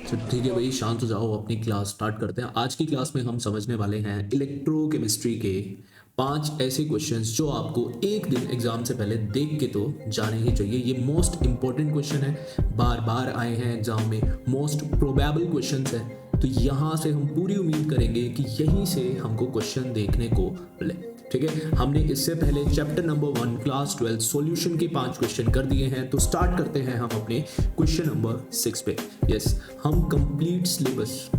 तो ठीक है भाई, शांत हो जाओ, अपनी क्लास स्टार्ट करते हैं। आज की क्लास में हम समझने वाले हैं इलेक्ट्रोकेमिस्ट्री के 5 ऐसे क्वेश्चंस जो आपको एक दिन एग्जाम से पहले देख के तो जाने ही चाहिए। ये मोस्ट इंपॉर्टेंट क्वेश्चन है, बार बार आए हैं एग्जाम में, मोस्ट प्रोबेबल क्वेश्चंस है। तो यहाँ से हम पूरी उम्मीद करेंगे कि यहीं से हमको क्वेश्चन देखने को मिले। ठीक है, हमने इससे पहले चैप्टर नंबर 1 क्लास 12 सॉल्यूशन के 5 क्वेश्चन कर दिए हैं। तो स्टार्ट करते हैं हम अपने क्वेश्चन नंबर 6 पे। यस, हम कंप्लीट सिलेबस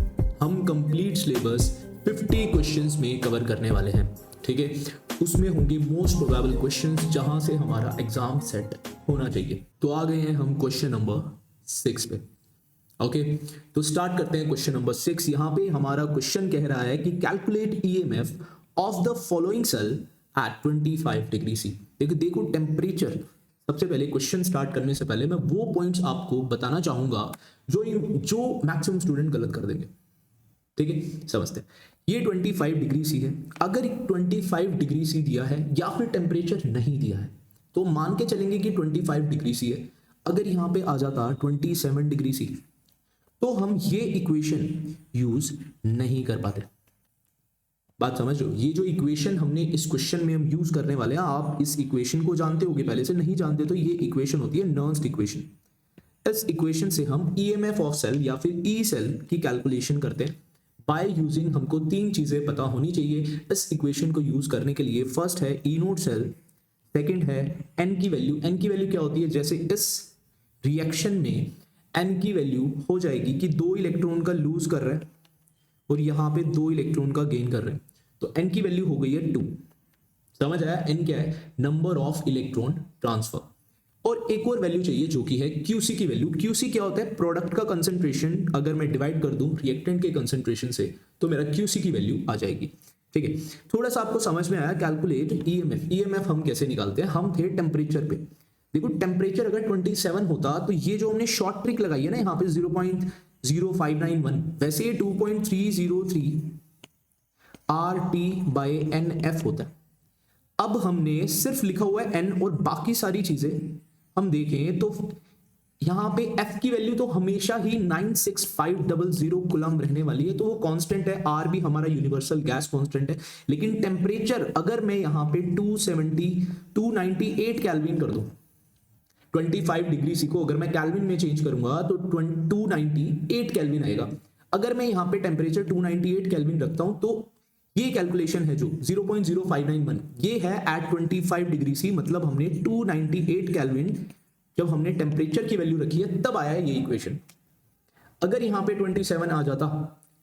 50 क्वेश्चंस में कवर करने वाले हैं। ठीक है, उसमें होंगे मोस्ट प्रोबेबल क्वेश्चंस जहां से हमारा एग्जाम सेट होना चाहिए। तो आ गए हैं हम क्वेश्चन नंबर 6 पे। ओके, तो स्टार्ट करते हैं क्वेश्चन नंबर 6। यहाँ पे हमारा क्वेश्चन कह रहा है कि calculate EMF of the following cell at 25 degree C. देखो टेम्परेचर, सबसे पहले क्वेश्चन स्टार्ट करने से पहले मैं वो पॉइंट्स आपको बताना चाहूंगा जो मैक्सिमम स्टूडेंट गलत कर देंगे। ठीक है, समझते हैं। ये 25 डिग्री सी है। अगर 25 डिग्री सी दिया है या फिर टेम्परेचर नहीं दिया है तो मान के चलेंगे कि 25 डिग्री सी है। अगर यहाँ पे आ जाता 27 डिग्री सी तो हम ये इक्वेशन यूज नहीं कर पाते। बात समझ लो, ये जो इक्वेशन हमने इस क्वेश्चन में हम यूज करने वाले हैं, आप इस इक्वेशन को जानते होगे पहले से, नहीं जानते तो ये इक्वेशन होती है नर्न्स इक्वेशन। इस इक्वेशन से हम ईएमएफ ऑफ सेल या फिर ई सेल की कैलकुलेशन करते हैं बाय यूजिंग, हमको 3 चीजें पता होनी चाहिए इस इक्वेशन को यूज करने के लिए। फर्स्ट है ई नोट सेल, सेकेंड है एन की वैल्यू। एन की वैल्यू क्या होती है, जैसे इस रिएक्शन में एन की वैल्यू हो जाएगी कि 2 इलेक्ट्रॉन का लूज कर रहा है और यहाँ पे 2 इलेक्ट्रॉन का गेन कर रहे हैं, तो n की वैल्यू हो गई है 2। समझ आया, n क्या है, नंबर ऑफ इलेक्ट्रॉन ट्रांसफर। और एक और वैल्यू चाहिए जो कि है QC की वैल्यू। QC क्या होता है, प्रोडक्ट का कंसंट्रेशन। अगर मैं डिवाइड कर दूं रिएक्टेंट के कंसंट्रेशन से तो मेरा QC की वैल्यू आ जाएगी। ठीक है, थोड़ा सा आपको समझ में आया। Calculate EMF. ईएमएफ हम कैसे निकालते हैं, हम थे टेम्परेचर पे। देखो टेम्परेचर अगर 27 होता तो ये जो हमने शॉर्ट ट्रिक लगाई है ना यहाँ पे 0.0591, वैसे ये 2.303 RT/NF होता है। अब हमने सिर्फ लिखा हुआ है N और बाकी सारी चीजें हम देखें तो यहां पे F की वैल्यू तो हमेशा ही 96500 कूलम रहने वाली है, तो वो कांस्टेंट है। R भी हमारा यूनिवर्सल गैस कांस्टेंट है। लेकिन टेम्परेचर अगर मैं यहां पे 298 केल्विन कर दूं, 25 डिग्री सी को अगर मैं केल्विन में चेंज करूंगा तो 298 केल्विन आएगा। अगर मैं यहां पे टेम्परेचर 298 केल्विन रखता हूं तो ये कैलकुलेशन है जो 0.0591, ये है एट 25 डिग्री सी, मतलब हमने 298 केल्विन जब हमने टेम्परेचर की वैल्यू रखी है तब आया है ये इक्वेशन। अगर यहाँ पे 27 आ जाता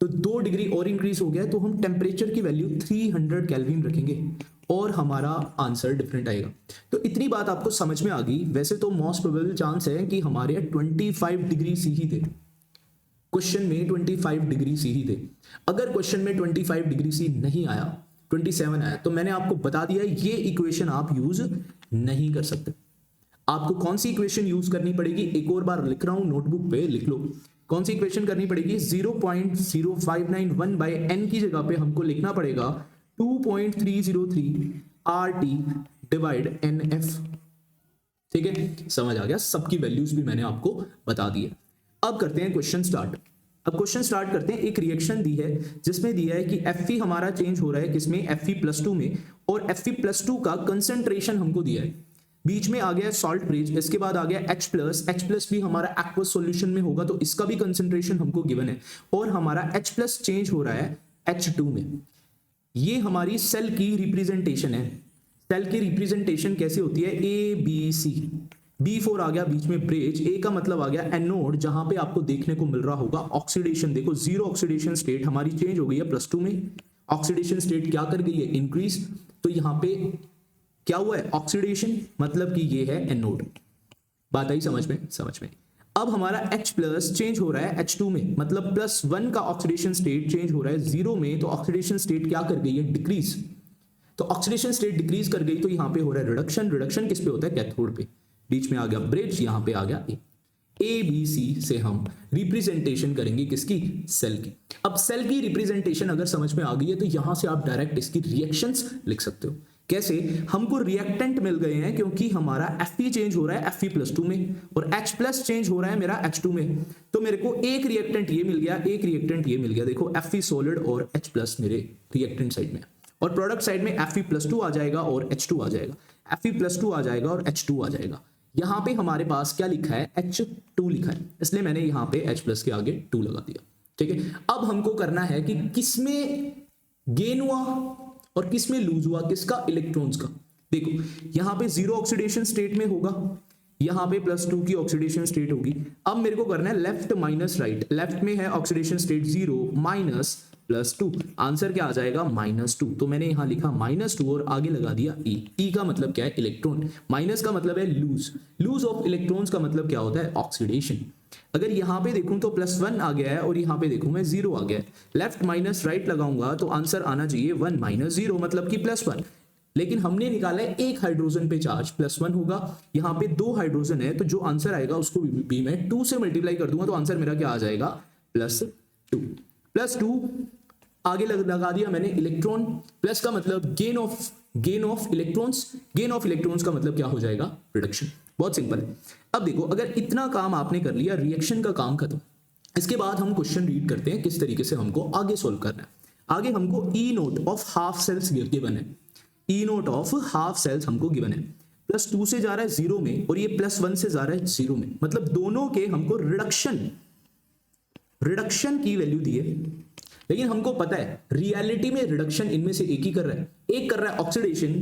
तो 2 डिग्री और इंक्रीज हो गया, तो हम टेम्परेचर की वैल्यू 300 केल्विन रखेंगे और हमारा आंसर डिफरेंट आएगा। तो इतनी बात आपको समझ में आ गई। वैसे तो मोस्ट प्रोबेबल चांस है कि हमारे 25 डिग्री सी ही थे, क्वेश्चन में 25 डिग्री सी ही थे। अगर क्वेश्चन में 25 डिग्री सी नहीं आया, 27 आया, तो मैंने आपको बता दिया ये इक्वेशन आप यूज नहीं कर सकते। आपको कौन सी इक्वेशन यूज करनी पड़ेगी, एक और बार लिख रहा हूं, नोटबुक पे लिख लो। कौन सी इक्वेशन करनी पड़ेगी, 0.0591 बाय n की जगह पे हमको लिखना पड़ेगा 2.303 RT/NF। ठीक है, समझ आ गया। सबकी वैल्यूज भी मैंने आपको बता दी है। अब करते हैं क्वेश्चन स्टार्ट। अब क्वेश्चन स्टार्ट करते हैं। एक रिएक्शन दी है जिसमें दिया है कि Fe हमारा चेंज हो रहा है किसमें, Fe+2 में, और Fe+2 का कंसंट्रेशन हमको दिया है। बीच में आ गया सॉल्ट ब्रिज, इसके बाद आ गया H+ भी हमारा एक्वस सॉल्यूशन में होगा तो इसका भी कंसंट्रेशन हमको गिवन है, और हमारा H+ चेंज हो रहा है H2 में। ये हमारी सेल की रिप्रेजेंटेशन है। सेल की रिप्रेजेंटेशन कैसे होती है, ABC। B4 आ गया बीच में ब्रिज, A का मतलब आ गया एनोड, जहां पे आपको देखने को मिल रहा होगा ऑक्सीडेशन। देखो 0 ऑक्सीडेशन स्टेट हमारी चेंज हो गई है +2 में, ऑक्सीडेशन स्टेट क्या कर गई है, इंक्रीज। तो यहां पे क्या हुआ है, ऑक्सीडेशन, मतलब कि ये है एनोड। बात आई समझ में, समझ में। अब हमारा H+ चेंज हो रहा है H2 में, मतलब +1 का ऑक्सीडेशन स्टेट चेंज हो रहा है 0 में, तो ऑक्सीडेशन स्टेट क्या कर गई है, डिक्रीज। तो ऑक्सीडेशन स्टेट डिक्रीज कर गई तो यहाँ पे हो रहा है रिडक्शन। रिडक्शन किस पे होता है, कैथोड पे। बीच में आ गया ब्रिज, यहाँ पे आ गया ABC से हम रिप्रेजेंटेशन करेंगे किसकी, सेल की। अब सेल की रिप्रेजेंटेशन अगर समझ में आ गई है तो यहां से आप डायरेक्ट इसकी रिएक्शंस लिख सकते हो। कैसे? हमको रिएक्टेंट मिल गए हैं क्योंकि हमारा Fe चेंज हो रहा है Fe+2 में और H+ चेंज हो रहा है मेरा H2 में। तो मेरे को एक रिएक्टेंट ये मिल गया, एक रिएक्टेंट ये मिल गया। देखो Fe सॉलिड और H+ मेरे रिएक्टेंट साइड में, और प्रोडक्ट साइड में Fe+2 आ जाएगा और H2 आ जाएगा। Fe+2 आ जाएगा और H2 आ जाएगा। यहाँ पे हमारे पास क्या लिखा है? H2 लिखा है, इसलिए मैंने यहाँ पे H+ के आगे 2 लगा दिया। ठीक है, अब हमको करना है कि किसमें गेन हुआ और किसमें लूज हुआ, किसका? इलेक्ट्रॉन्स का। देखो यहाँ पे 0 ऑक्सीडेशन स्टेट में होगा, यहाँ पे +2 की ऑक्सीडेशन स्टेट होगी। अब मेरे को करना है लेफ्ट माइनस राइट। लेफ्ट में है ऑक्सीडेशन स्टेट 0 माइनस +2, आंसर क्या आ जाएगा? -2। तो मैंने यहां लिखा -2 और आगे लगा दिया E। E का मतलब क्या है? इलेक्ट्रॉन। माइनस का मतलब है लूज। लूज ऑफ इलेक्ट्रॉन्स का मतलब क्या होता है? ऑक्सीडेशन। अगर यहाँ पे देखूं तो +1 आ गया है और यहाँ पे देखूं मैं 0 आ गया है। लेफ्ट माइनस राइट लगाऊंगा तो आंसर आना चाहिए 1 - 0, मतलब कि +1। लेकिन हमने निकाला है एक हाइड्रोजन पे चार्ज, +1 होगा। यहाँ पे 2 हाइड्रोजन है, तो जो आंसर आएगा उसको भी मैं 2 से मल्टीप्लाई कर दूंगा, तो आंसर मेरा क्या आ जाएगा? +2। +2 आगे लगा दिया मैंने इलेक्ट्रॉन। प्लस का मतलब gain of electrons. Gain of electrons का मतलब क्या हो जाएगा? रिडक्शन। बहुत सिंपल है। अब देखो, अगर इतना काम आपने कर लिया, रिएक्शन का काम खत्म। इसके बाद हम क्वेश्चन रीड करते हैं किस तरीके से हमको आगे सोल्व करना है। आगे हमको E0 of half sales given है। E0 ऑफ हाफ सेल्स हमको गिवन है। +2 से जा रहा है 0 में और ये +1 से जा रहा है 0 में, मतलब दोनों के हमको रिडक्शन की वैल्यू दी है। लेकिन हमको पता है रियलिटी में रिडक्शन इनमें से एक ही कर रहा है। एक कर रहा है ऑक्सीडेशन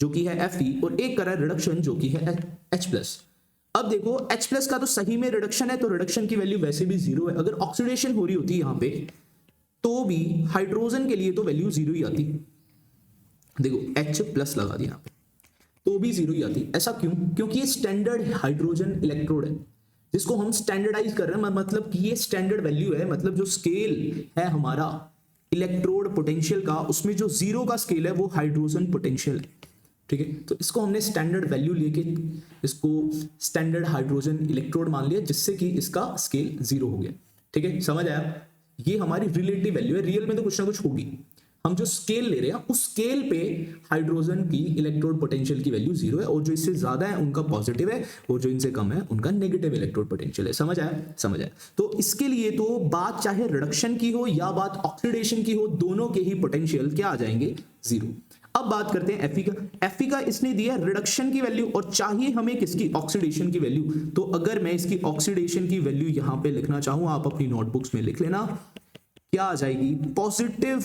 जो कि है Fe, और एक कर रहा है रिडक्शन जो कि है H+। अब देखो H+ का तो सही में रिडक्शन है, तो रिडक्शन की वैल्यू वैसे भी 0 है। अगर ऑक्सीडेशन हो रही होती यहां पे तो भी हाइड्रोजन के लिए तो वैल्यू 0 ही आती। देखो H+ लगा दिया यहां पे तो भी 0 ही आती। ऐसा क्यों? क्योंकि ये स्टैंडर्ड हाइड्रोजन इलेक्ट्रोड है जिसको हम स्टैंडर्डाइज कर रहे हैं, मतलब कि ये स्टैंडर्ड वैल्यू है। मतलब जो स्केल है हमारा इलेक्ट्रोड पोटेंशियल का, उसमें जो 0 का स्केल है वो हाइड्रोजन पोटेंशियल है। ठीक है, तो इसको हमने स्टैंडर्ड वैल्यू लेके इसको स्टैंडर्ड हाइड्रोजन इलेक्ट्रोड मान लिया, जिससे कि इसका स्केल 0 हो गया। ठीक है, समझ आया? ये हमारी रिलेटिव वैल्यू है। रियल में तो कुछ ना कुछ होगी। हम जो स्केल ले रहे हैं उस स्केल पे हाइड्रोजन की इलेक्ट्रोड पोटेंशियल की वैल्यू 0 है, और जो इससे ज्यादा है उनका पॉजिटिव है, और जो इनसे कम है उनका नेगेटिव इलेक्ट्रोड पोटेंशियल है। समझ आया? समझ आया। तो इसके लिए तो बात चाहे रिडक्शन की हो या बात ऑक्सीडेशन की हो, दोनों के ही पोटेंशियल क्या आ जाएंगे? 0। अब बात करते हैं Fe का। Fe का इसने दिया रिडक्शन की वैल्यू और चाहिए हमें किसकी? ऑक्सीडेशन की वैल्यू। तो अगर मैं इसकी ऑक्सीडेशन की वैल्यू यहां पे लिखना चाहूं, आप अपनी नोटबुक्स में लिख लेना, क्या आ जाएगी? पॉजिटिव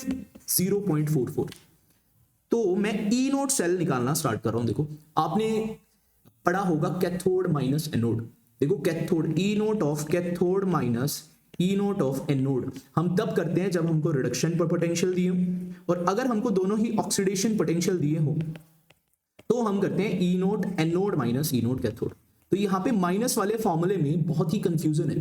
0.44। तो मैं E0 सेल निकालना स्टार्ट कर रहा हूं। देखो आपने पढ़ा होगा कैथोड माइनस एनोड। देखो cathode, E0 of cathode minus E0 of anode हम तब करते हैं जब हमको रिडक्शन पर पोटेंशियल दिए हो, और अगर हमको दोनों ही ऑक्सीडेशन पोटेंशियल दिए हो तो हम करते हैं E0 anode minus E0 cathode. तो यहाँ पे माइनस वाले फॉर्मूले में बहुत ही कंफ्यूजन है,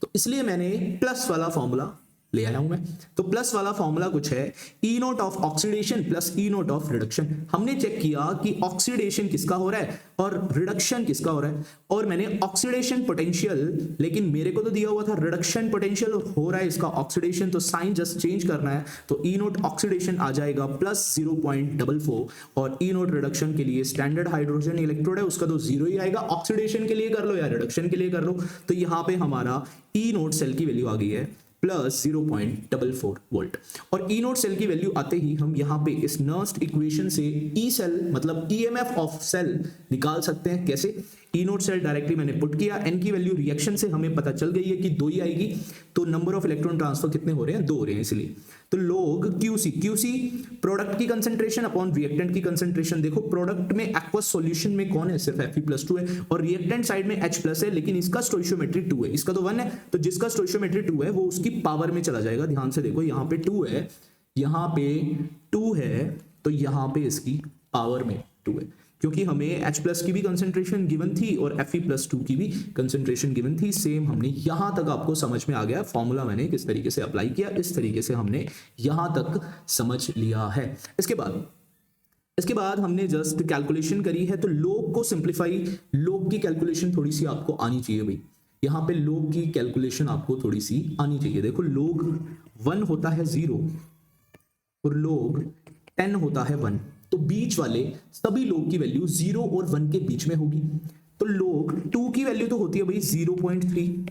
तो इसलिए मैंने प्लस वाला फॉर्मूला ले आया हूं मैं। तो प्लस वाला फॉर्मूला कुछ है E0 of oxidation plus E0 of reduction. हमने चेक किया कि ऑक्सीडेशन किसका हो रहा है और रिडक्शन किसका हो रहा है, और मैंने ऑक्सीडेशन पोटेंशियल, लेकिन मेरे को तो दिया हुआ था रिडक्शन पोटेंशियल, हो रहा है इसका ऑक्सीडेशन, तो साइन जस्ट चेंज करना है। तो E0 ऑक्सीडेशन आ जाएगा +0.44, और E0 रिडक्शन के लिए स्टैंडर्ड हाइड्रोजन इलेक्ट्रोड है, उसका तो 0 ही आएगा। ऑक्सीडेशन के लिए कर लो या रिडक्शन के लिए कर लो, तो यहाँ पे हमारा E0 सेल की वैल्यू आ गई है +0.44 वोल्ट। और E0 सेल की वैल्यू आते ही हम यहाँ पे इस नर्स्ट इक्वेशन से E सेल मतलब EMF ऑफ सेल निकाल सकते हैं। कैसे? E0 सेल डायरेक्टली मैंने पुट किया, N की वैल्यू रिएक्शन से हमें पता चल गई है कि 2 ही आएगी, तो नंबर ऑफ इलेक्ट्रॉन ट्रांसफर कितने हो रहे हैं? 2 हो रहे हैं, इसलिए तो log QC प्रोडक्ट की कंसंट्रेशन अपॉन रिएक्टेंट की कंसंट्रेशन। देखो प्रोडक्ट में एक्वस सॉल्यूशन में कौन है? सिर्फ Fe+2 है, और रिएक्टेंट साइड में H+ है, लेकिन इसका स्टोइशियोमेट्री 2 है, इसका तो 1 है, तो जिसका स्टोइशियोमेट्री 2 है वो उसकी पावर में चला जाएगा। ध्यान से देखो, यहाँ पे 2 है, यहाँ पे 2 है, तो यहाँ पे इसकी पावर में 2 है, क्योंकि हमें H+ की भी कंसंट्रेशन गिवन थी और Fe+2 की भी कंसंट्रेशन गिवन थी। सेम हमने यहां तक आपको समझ में आ गया, फॉर्मूला मैंने किस तरीके से अप्लाई किया, इस तरीके से हमने यहां तक समझ लिया है। इसके बाद हमने जस्ट कैलकुलेशन करी है, तो लोग को सिंप्लीफाई, लोग की कैलकुलेशन थोड़ी सी आपको आनी चाहिए भाई। यहाँ पे लोग की कैलकुलेशन आपको थोड़ी सी आनी चाहिए। देखो लोग 1 होता है 0 और लोग 10 होता है 1, तो बीच वाले सभी लोग की वैल्यू 0 और 1 के बीच में होगी। तो लोग 2 की वैल्यू तो होती है भाई 0.3,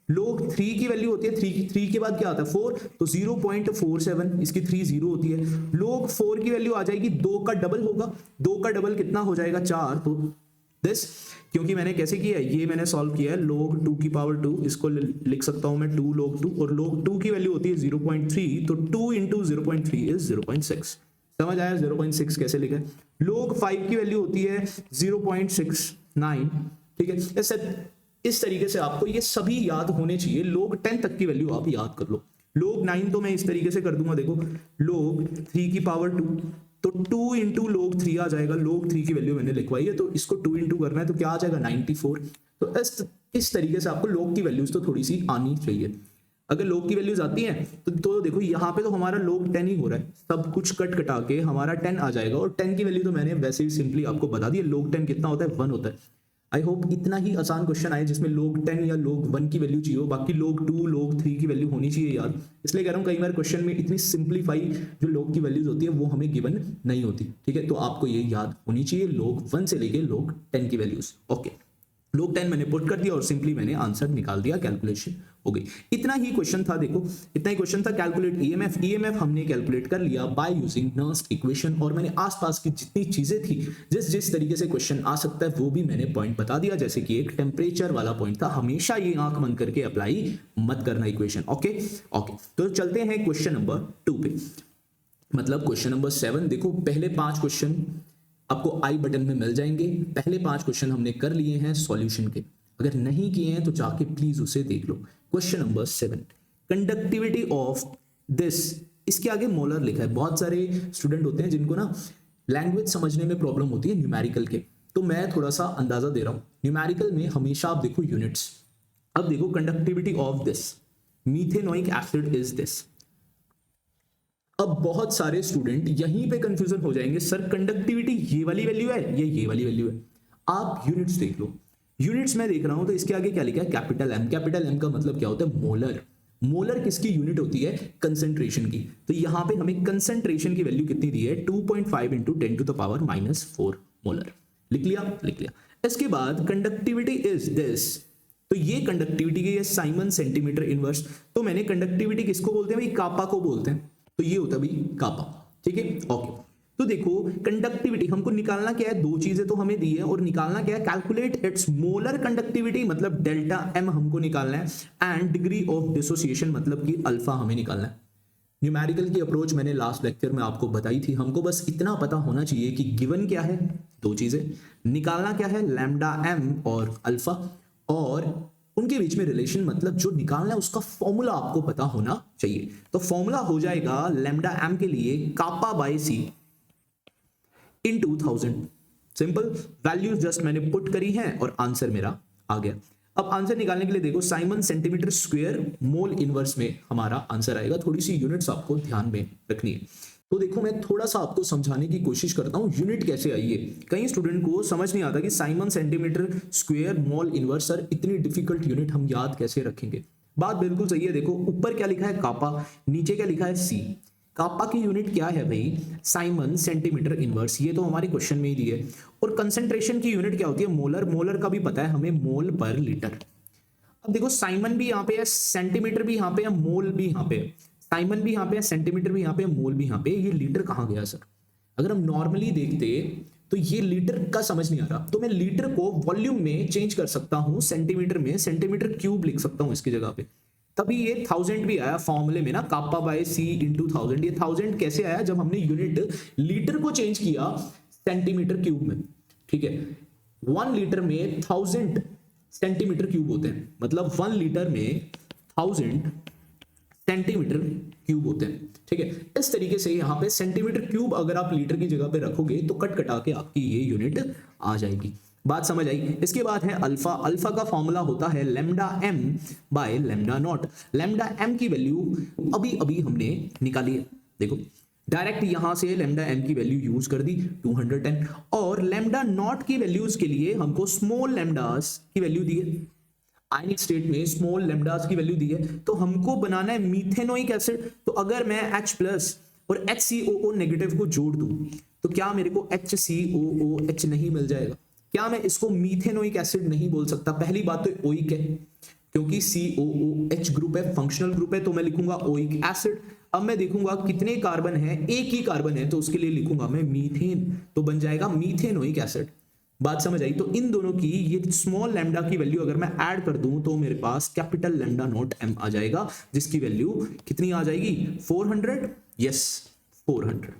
लोग 3 की वैल्यू होती है 3 के बाद क्या आता है 4, तो 0.47, इसकी 3 0 होती है। लोग 4 की वैल्यू आ जाएगी 2 का डबल होगा, 2 का डबल कितना हो जाएगा 4, तो दिस, क्योंकि मैंने कैसे किया है, ये मैंने सॉल्व किया है log 2 की पावर 2, इसको लिख सकता हूं मैं 2 log 2, और log 2 की वैल्यू होती है 0.3, तो 2 इंटू 0.3 इज 0.6। समझ आया 0.6 कैसे लिखा है। log 5 की वैल्यू होती है 0.69, ठीक है। इस तरीके से आपको ये सभी याद होने चाहिए। log 10 तक की वैल्यू आप याद कर लो। log 9 तो मैं इस तरीके से कर दूंगा, देखो log 3 की पावर 2, तो 2 इंटू log 3 आ जाएगा। log 3 की वैल्यू मैंने लिखवाई है, तो इसको 2 इंटू करना है, तो क्या आ जाएगा 94। तो इस तरीके से आपको log की वैल्यूज तो थोड़ी सी आनी चाहिए। अगर log की वैल्यूज आती हैं तो देखो यहाँ पे तो हमारा log 10 ही हो रहा है, सब कुछ कट कटा के हमारा 10 आ जाएगा, और 10 की वैल्यू तो मैंने वैसे ही सिंपली आपको बता दी है। log 10 कितना होता है 1 होता है। आई होप इतना ही आसान क्वेश्चन आए जिसमें log 10 या log 1 की वैल्यू चाहिए हो, बाकी log 2 log 3 की वैल्यू होनी चाहिए यार। इसलिए कह रहा हूँ कई बार क्वेश्चन में इतनी सिंप्लीफाई जो log की वैल्यूज होती है वो हमें गिवन नहीं होती, ठीक है। तो आपको ये याद होनी चाहिए log 1 से लेके log 10 की वैल्यूज। ओके, log 10 मैंने पुट कर दिया और सिंपली मैंने आंसर निकाल दिया, कैलकुलेशन हो गई। इतना ही क्वेश्चन था, देखो इतना ही क्वेश्चन था। कैलकुलेट ईएमएफ हमने कैलकुलेट कर लिया बाय यूजिंग नर्स इक्वेशन, और मैंने आसपास की जितनी चीजें थी जिस तरीके से क्वेश्चन आ सकता है वो भी मैंने पॉइंट बता दिया। जैसे कि एक टेम्परेचर वाला पॉइंट था, हमेशा ये आंख बंद करके अप्लाई मत करना इक्वेशन। ओके, तो चलते हैं क्वेश्चन नंबर 2 पे, मतलब क्वेश्चन नंबर 7। देखो पहले 5 क्वेश्चन आपको आई बटन में मिल जाएंगे। पहले 5 क्वेश्चन हमने कर लिए हैं सॉल्यूशन के, अगर नहीं किए हैं तो जाके प्लीज उसे देख लो। Question number 7, conductivity of this, इसके आगे मोलर लिखा है। बहुत सारे स्टूडेंट होते हैं जिनको ना लैंग्वेज समझने में प्रॉब्लम होती है न्यूमेरिकल के, तो मैं थोड़ा सा अंदाजा दे रहा हूं। न्यूमेरिकल में हमेशा आप देखो यूनिट्स। अब देखो conductivity of this methanoic acid is this. अब बहुत सारे स्टूडेंट यहीं पे कंफ्यूजन हो जाएंगे, सर कंडक्टिविटी ये वाली वैल्यू है या ये वाली वैल्यू है। आप यूनिट्स देख लो। यूनिट्स में देख रहा हूं तो इसके आगे क्या लिखा है, कैपिटल एम। कैपिटल एम का मतलब क्या होता है, मोलर। मोलर किसकी यूनिट होती है, कंसंट्रेशन की। तो यहां पे हमें कंसंट्रेशन की वैल्यू कितनी दी है, 2.5 into 10 to the power -4 molar. लिख लिया। इसके बाद कंडक्टिविटी इज दिस, तो ये कंडक्टिविटी की साइमन सेंटीमीटर इनवर्स। तो मैंने कंडक्टिविटी किसको बोलते हैं भाई, कापा को बोलते हैं, तो ये होता है भाई कापा, ठीक है। ओके, तो देखो कंडक्टिविटी हमको निकालना क्या है, 2 चीजें तो हमें दी है, और निकालना क्या है, कैलकुलेट इट्स मोलर कंडक्टिविटी, मतलब डेल्टा एम हमको निकालना है, एंड डिग्री ऑफ डिसोसिएशन मतलब कि अल्फा हमें निकालना है। न्यूमेरिकल की अप्रोच मैंने लास्ट लेक्चर में आपको बताई थी। हमको बस इतना पता होना चाहिए कि गिवन क्या है, 2 चीजें, निकालना क्या है लैम्डा एम और अल्फा, और उनके बीच में रिलेशन, मतलब जो निकालना है उसका फॉर्मूला आपको पता होना चाहिए। तो फॉर्मूला हो जाएगा लैम्डा एम के लिए कापा बाय सी इन 2000। सिंपल, वैल्यूज जस्ट मैंने पुट करी है और आंसर मेरा आ गया। अब आंसर निकालने के लिए देखो Simon centimetre square mole inverse में हमारा आंसर आएगा। थोड़ी सी यूनिट्स आपको ध्यान में रखनी है। तो देखो मैं थोड़ा सा आपको समझाने की कोशिश करता हूं यूनिट कैसे आई है। कई स्टूडेंट को समझ नहीं आता कि Simon centimetre square mole inverse, sir इतनी डिफिकल्ट यूनिट हम याद कैसे रखेंगे। बात बिल्कुल सही है। देखो ऊपर क्या लिखा है कापा, नीचे क्या लिखा है सी। कापा की यूनिट क्या है भाई, साइमन सेंटीमीटर इनवर्स, ये तो हमारे क्वेश्चन में ही दी है। और कंसंट्रेशन की यूनिट क्या होती है, मोलर। मोलर का भी पता है हमें, मोल पर लीटर। अब देखो साइमन भी यहाँ पे है, सेंटीमीटर भी यहाँ पे है, मोल भी यहाँ पे है। साइमन भी यहाँ पे है, सेंटीमीटर भी यहाँ पे, मोल भी यहाँ पे। ये लीटर कहाँ गया सर। अगर हम नॉर्मली देखते तो ये लीटर का समझ नहीं आ रहा, तो मैं लीटर को वॉल्यूम में चेंज कर सकता हूं, सेंटीमीटर में सेंटीमीटर क्यूब लिख सकता हूं इसकी जगह पे। तभी ये 1000 भी आया फॉर्मूले में ना, कापा बाय सी इंटू 1000। ये 1000 कैसे आया, जब हमने यूनिट लीटर को चेंज किया सेंटीमीटर क्यूब में, ठीक है। 1 लीटर में 1000 सेंटीमीटर क्यूब होते हैं, मतलब 1 लीटर में 1000 सेंटीमीटर क्यूब होते हैं, ठीक है। इस तरीके से यहाँ पे सेंटीमीटर क्यूब अगर आप लीटर की जगह पे रखोगे तो कट कटा के आपकी ये यूनिट आ जाएगी। बात समझ आई। इसके बाद है अल्फा। अल्फा का फॉर्मूला होता है lambda M by lambda naught. Lambda M की वैल्यू अभी हमने निकाली है। देखो डायरेक्ट यहां से लैम्डा एम की वैल्यू यूज कर दी 210, और लैम्डा नॉट की वैल्यूज के लिए हमको स्मॉल लैम्डास की वैल्यू दी है। आयनिक स्टेट में स्मॉल लैम्डास की वैल्यू दी है, तो हमको बनाना है मीथेनोइक एसिड। तो अगर मैं H+ और HCOO नेगेटिव को जोड़ दूं तो क्या मेरे को HCOOH नहीं मिल जाएगा? क्या मैं इसको मीथेनोइक एसिड नहीं बोल सकता? पहली बात तो ओइक है, क्योंकि COOH ग्रुप है, फंक्शनल ग्रुप है, तो मैं लिखूंगा ओइक एसिड। अब मैं देखूंगा कितने कार्बन है, एक ही कार्बन है, तो उसके लिए लिखूंगा मैं मीथेन, तो बन जाएगा मीथेनोइक एसिड। बात समझ आई? तो इन दोनों की ये स्मॉल लैम्डा की वैल्यू अगर मैं ऐड कर दूं तो मेरे पास कैपिटल लैम्डा नॉट m आ जाएगा, जिसकी वैल्यू कितनी आ जाएगी? 400। यस, 400।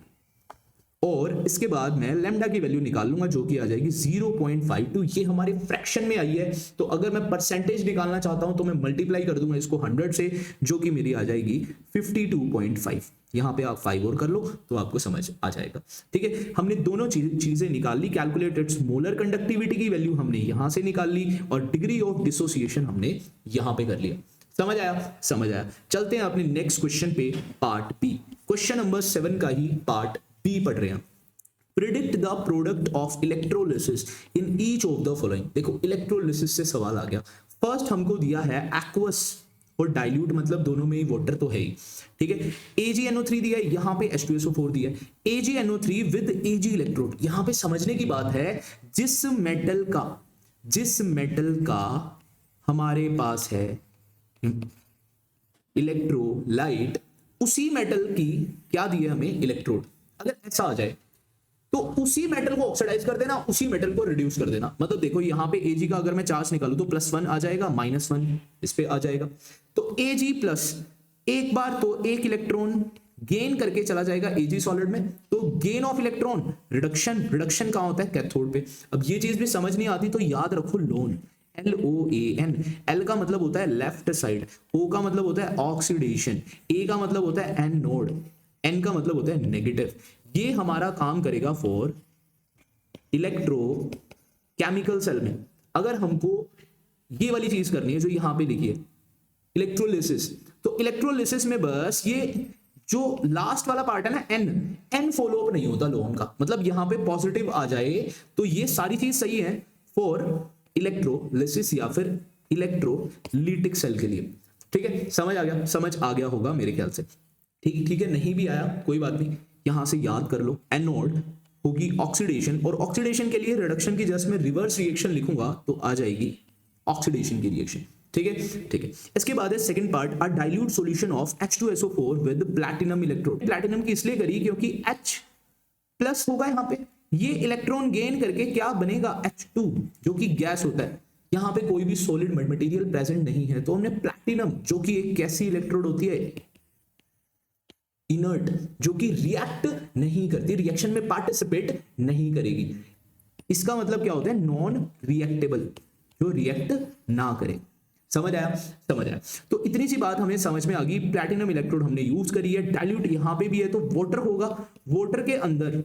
और इसके बाद मैं लैम्डा की वैल्यू निकाल लूंगा, जो कि आ जाएगी 0.52। ये हमारे फ्रैक्शन में आई है, तो अगर मैं परसेंटेज निकालना चाहता हूं तो मैं मल्टीप्लाई कर दूंगा इसको 100 से, जो कि मेरी आ जाएगी 52.5। यहां पे आप 5 और कर लो तो आपको समझ आ जाएगा। ठीक है, हमने दोनों चीजें निकाल ली। कैलकुलेटेड मोलर कंडक्टिविटी की वैल्यू हमने यहां से निकाल ली, और डिग्री ऑफ डिसोसिएशन हमने यहां पे कर लिया। समझ आया? समझ आया। चलते हैं अपने नेक्स्ट क्वेश्चन पे, पार्ट बी। क्वेश्चन नंबर 7 का ही पार्ट बी पढ़ रहे हैं। Predict the product of electrolysis in each of the following. देखो, इलेक्ट्रोलिसिस से सवाल आ गया। फर्स्ट हमको दिया है एक्वस और डाइल्यूट, मतलब दोनों में ही वाटर तो है ही। ठीक है, AgNO3 दिया है, यहां पे H2SO4 दिया है। AgNO3 with Ag electrode. यहां पे समझने की बात है, जिस मेटल का हमारे पास है इलेक्ट्रोलाइट, उसी मेटल की क्या दिए हमें? इलेक्ट्रोड। अगर ऐसा आ जाए तो उसी मेटल को ऑक्सीडाइज कर देना, उसी मेटल को रिड्यूस कर देना। मतलब देखो, यहां पे Ag का अगर मैं चार्ज निकालूं तो +1 आ जाएगा, -1 इस पे आ जाएगा। तो Ag प्लस एक बार तो एक इलेक्ट्रॉन गेन करके चला जाएगा Ag सॉलिड में, तो गेन ऑफ इलेक्ट्रॉन, रिडक्शन कहां होता है? कैथोड पे। अब ये चीज भी समझ नहीं आती तो याद रखो लोन, LOAN। L का मतलब होता है लेफ्ट साइड, O का मतलब होता है ऑक्सीडेशन, A का मतलब होता है एनोड, N का मतलब होता है नेगेटिव। ये हमारा काम करेगा फॉर इलेक्ट्रोकेमिकल सेल में। अगर हमको ये वाली चीज करनी है जो यहां पे लिखी है, इलेक्ट्रोलिसिस, तो इलेक्ट्रोलिसिस में बस ये जो लास्ट वाला पार्ट है ना, N फॉलो अप नहीं होता लोन का। मतलब यहां पे पॉजिटिव आ जाए तो ये सारी चीज सही है फॉर इलेक्ट्रोलिसिस या फिर इलेक्ट्रोलिटिक सेल के लिए। ठीक है, समझ आ गया? समझ आ गया होगा मेरे ख्याल से। ठीक है, नहीं भी आया कोई बात नहीं, यहां से याद कर लो। एनोड होगी ऑक्सीडेशन, और ऑक्सीडेशन के लिए रिडक्शन की जस्ट में रिवर्स रिएक्शन लिखूंगा तो आ जाएगी ऑक्सीडेशन की रिएक्शन। ठीक है, ठीक है। इसके बाद है second part, a dilute solution of H2SO4 with platinum electrode. Platinum की इसलिए करी क्योंकि H प्लस होगा यहाँ पे, ये इलेक्ट्रॉन गेन करके क्या बनेगा? H2, जो कि गैस होता है। यहाँ पे कोई भी सॉलिड मटेरियल प्रेजेंट नहीं है, तो हमने प्लैटिनम, जो कि एक कैसी इलेक्ट्रोड होती है? इनर्ट, जो कि रिएक्ट नहीं करती, रिएक्शन में पार्टिसिपेट नहीं करेगी। इसका मतलब क्या होता है? नॉन रिएक्टेबल, जो रिएक्ट ना करे। समझ आया? समझ आया। तो इतनी सी बात हमें समझ में आ गई। प्लैटिनम इलेक्ट्रोड हमने यूज करी है। डाइल्यूट यहां पे भी है तो वाटर होगा, वाटर के अंदर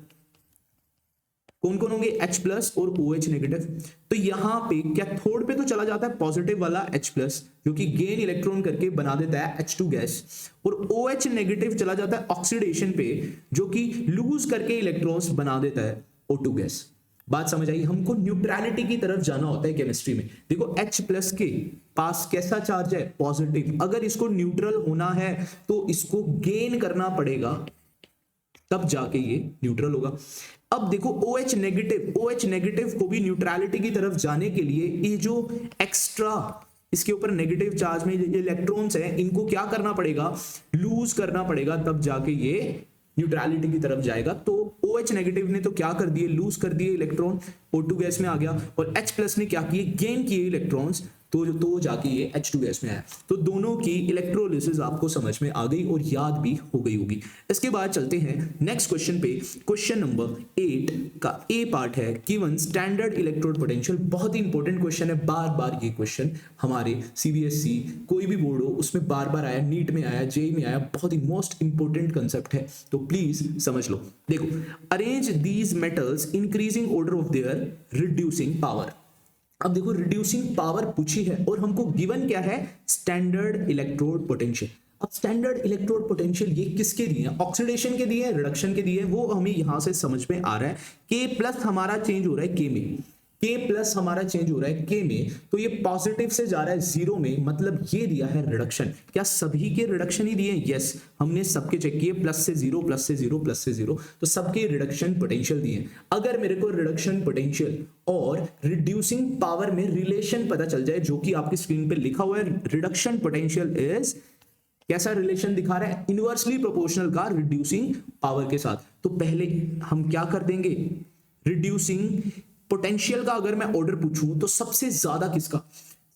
कौन कौन होंगे? H प्लस और OH नेगेटिव। तो यहां पे कैथोड पे तो चला जाता है पॉजिटिव वाला H प्लस, जो कि गेन इलेक्ट्रॉन करके बना देता है H2 गैस, और OH नेगेटिव चला जाता है ऑक्सीडेशन पे, जो कि लूज करके इलेक्ट्रॉन्स बना देता है O2 गैस। बात समझ आई? हमको न्यूट्रलिटी की तरफ जाना होता है केमिस्ट्री में। देखो, H प्लस के पास कैसा चार्ज है? पॉजिटिव। अगर इसको न्यूट्रल होना है तो इसको गेन करना पड़ेगा, तब जाके ये न्यूट्रल होगा। अब देखो, OH नेगेटिव को भी न्यूट्रलिटी की तरफ जाने के लिए ये जो एक्स्ट्रा इसके ऊपर नेगेटिव चार्ज में ये इलेक्ट्रॉन्स हैं, इनको क्या करना पड़ेगा? लूज करना पड़ेगा, तब जाके ये न्यूट्रलिटी की तरफ जाएगा। तो OH नेगेटिव ने तो क्या कर दिए? लूज कर दिए इलेक्ट्रॉन, O2 गैस में आ गया, और H प्लस ने क्या किए? गेन किए इलेक्ट्रॉन्स, तो जाके ये H2 गैस में आया। तो दोनों की इलेक्ट्रोलिसिस आपको समझ में आ गई और याद भी हो गई होगी। इसके बाद चलते हैं नेक्स्ट क्वेश्चन पे। क्वेश्चन नंबर 8 का ए पार्ट है, गिवन स्टैंडर्ड इलेक्ट्रोड पोटेंशियल। बहुत ही इंपॉर्टेंट क्वेश्चन है, बार बार ये क्वेश्चन हमारे CBSE कोई भी बोर्ड हो उसमें बार बार आया, नीट में आया, JEE में आया। बहुत ही मोस्ट इंपॉर्टेंट कंसेप्ट है, तो प्लीज समझ लो। देखो, arrange these metals increasing order of their reducing power. अब देखो, रिड्यूसिंग पावर पूछी है और हमको गिवन क्या है? Standard electrode potential. अब स्टैंडर्ड इलेक्ट्रोड पोटेंशियल ये किसके दिए हैं? ऑक्सीडेशन के दिए हैं, रिडक्शन के दिए हैं, वो हमें यहां से समझ में आ रहा है। K प्लस हमारा चेंज हो रहा है K में, K प्लस हमारा चेंज हो रहा है K में, तो ये पॉजिटिव से जा रहा है जीरो में, मतलब ये दिया है रिडक्शन। क्या सभी के रिडक्शन ही दिए? यस, हमने सबके चेक किए, प्लस से जीरो, प्लस से जीरो, प्लस से जीरो, तो सबके रिडक्शन पोटेंशियल दिए। अगर मेरे को रिडक्शन पोटेंशियल और रिड्यूसिंग पावर में रिलेशन पता चल जाए, जो कि आपकी स्क्रीन पे लिखा हुआ है, रिडक्शन पोटेंशियल इज, कैसा रिलेशन दिखा रहा है? इनवर्सली प्रोपोर्शनल का रिड्यूसिंग पावर के साथ। तो पहले हम क्या कर देंगे, रिड्यूसिंग पोटेंशियल का अगर मैं ऑर्डर पूछूं तो सबसे ज्यादा किसका?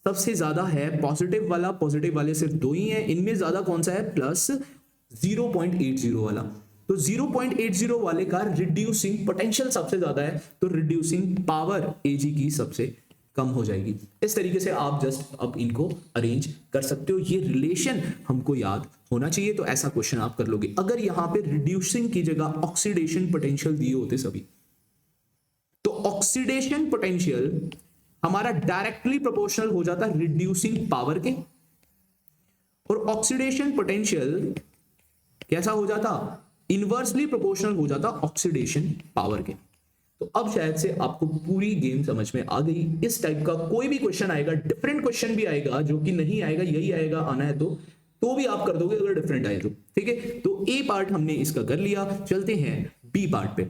सबसे ज्यादा है पॉजिटिव वाला, पॉजिटिव वाले सिर्फ दो ही हैं, इनमें ज्यादा कौन सा है? प्लस 0.80 वाला। तो 0.80 वाले का रिड्यूसिंग पोटेंशियल सबसे ज्यादा है, तो रिड्यूसिंग पावर Ag की सबसे कम हो जाएगी। इस तरीके से आप जस्ट अब इनको अरेंज कर सकते हो, ये रिलेशन हमको याद होना चाहिए, तो ऐसा क्वेश्चन आप कर लोगे। अगर यहां पे रिड्यूसिंग की जगह ऑक्सीडेशन पोटेंशियल दिए होते सभी, तो ऑक्सीडेशन पोटेंशियल हमारा डायरेक्टली प्रोपोर्शनल हो जाता है रिड्यूसिंग पावर के, और ऑक्सीडेशन पोटेंशियल कैसा हो जाता? इनवर्सली प्रोपोर्शनल हो जाता ऑक्सीडेशन पावर के। तो अब शायद से आपको पूरी गेम समझ में आ गई। इस टाइप का कोई भी क्वेश्चन आएगा, डिफरेंट क्वेश्चन भी आएगा, जो कि नहीं आएगा यही आएगा, आना है तो भी आप कर दोगे अगर डिफरेंट आए तो, ठीक है। तो ए पार्ट हमने इसका कर लिया, चलते हैं बी पार्ट पे।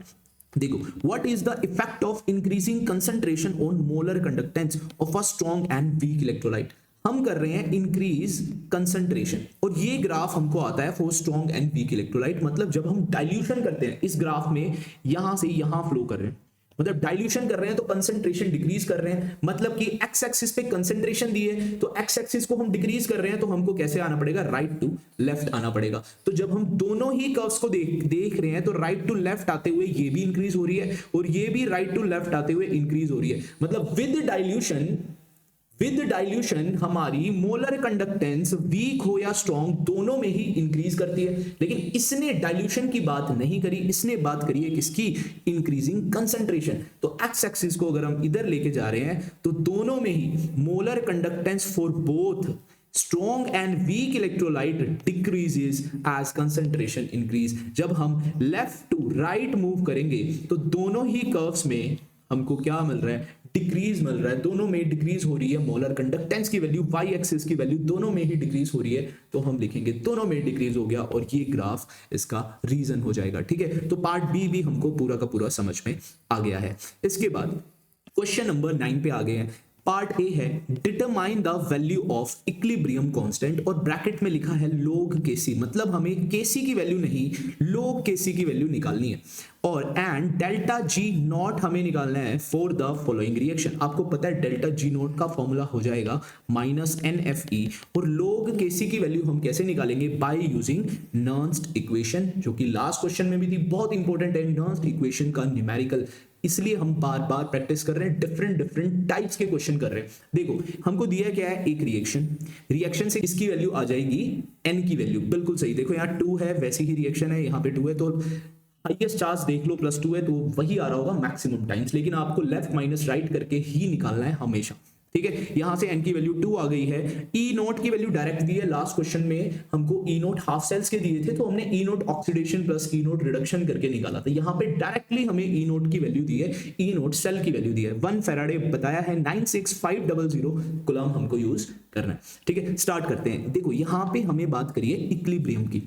देखो, what is the effect of increasing concentration on molar conductance of a strong and weak electrolyte. हम कर रहे हैं इंक्रीज कंसंट्रेशन, और ये ग्राफ हमको आता है for strong and weak electrolyte. मतलब जब हम डाइल्यूशन करते हैं, इस ग्राफ में यहां से यहां फ्लो कर रहे हैं, मतलब डाइल्यूशन कर रहे हैं तो कंसंट्रेशन डिक्रीज कर रहे हैं, मतलब कि एक्स एक्सिस पे कंसंट्रेशन दी है, तो एक्स एक्सिस को हम डिक्रीज कर रहे हैं, तो हमको कैसे आना पड़ेगा? राइट टू लेफ्ट आना पड़ेगा। तो जब हम दोनों ही कर्व्स को देख रहे हैं, तो राइट टू लेफ्ट आते हुए ये भी इंक्रीज हो रही है, और ये भी राइट टू लेफ्ट आते हुए इंक्रीज हो रही है। मतलब विद डाइल्यूशन हमारी मोलर कंडक्टेंस वीक हो या स्ट्रॉन्ग दोनों में ही इंक्रीज करती है। लेकिन इसने डाइल्यूशन की बात नहीं करी, इसने बात करी है किसकी? Increasing concentration. तो एक्स एक्सिस को अगर हम इधर लेके जा रहे हैं, तो दोनों में ही molar conductance for both strong and weak electrolyte decreases as concentration increase. जब हम लेफ्ट टू राइट मूव करेंगे, तो दोनों ही कर्व्स में हमको क्या मिल रहा है? डिक्रीज मिल रहा है, दोनों में डिक्रीज हो रही है। मोलर कंडक्टेंस की वैल्यू, वाई एक्सिस की वैल्यू, दोनों में ही डिक्रीज हो रही है, तो हम लिखेंगे दोनों में डिक्रीज हो गया, और ये ग्राफ इसका रीजन हो जाएगा, ठीक है। तो पार्ट बी भी हमको पूरा का पूरा समझ में आ गया है। इसके बाद क्वेश्चन नंबर 9 पे आ गए हैं। पार्ट ए है determine the value of equilibrium constant, और ब्रैकेट में लिखा है log Kc, मतलब हमें Kc की वैल्यू नहीं, log Kc की वैल्यू निकालनी है। और एंड डेल्टा जी नॉट हमें निकालना है फॉर द फॉलोइंग रिएक्शन। आपको पता है डेल्टा जी नॉट का फॉर्मूला हो जाएगा -NFE, और log Kc की वैल्यू हम कैसे निकालेंगे? बाय यूजिंग नर्न्स्ट इक्वेशन, जो कि लास्ट क्वेश्चन में भी थी, बहुत इंपॉर्टेंट है नर्न्स्ट इक्वेशन का न्यूमेरिकल। इसलिए हम बार बार प्रैक्टिस कर रहे हैं, डिफरेंट टाइप्स के क्वेश्चन कर रहे हैं। देखो, हमको दिया क्या है? एक रिएक्शन से इसकी वैल्यू आ जाएगी n की वैल्यू, बिल्कुल सही। देखो यहाँ 2 है, वैसी ही रिएक्शन है, यहाँ पे 2 है, तो हाईएस्ट चार्ज देख लो +2 है, तो वही आ रहा होगा मैक्सिमम टाइम्स, लेकिन आपको लेफ्ट माइनस राइट करके ही निकालना है हमेशा, ठीक है। यहां से n की वैल्यू 2 आ गई है। E नोट की वैल्यू डायरेक्ट दी है, लास्ट क्वेश्चन में हमको E नोट हाफ सेल्स के दिए थे, तो हमने E note oxidation plus E note reduction करके निकाला था। यहाँ पे डायरेक्टली हमें E नोट की वैल्यू दी है, E नोट सेल की वैल्यू दी है 1 फैराडे बताया है, 96500 कूलम हमको यूज करना है, ठीक है। स्टार्ट करते हैं। देखो यहाँ पे हमें बात करिए इक्विलिब्रियम की।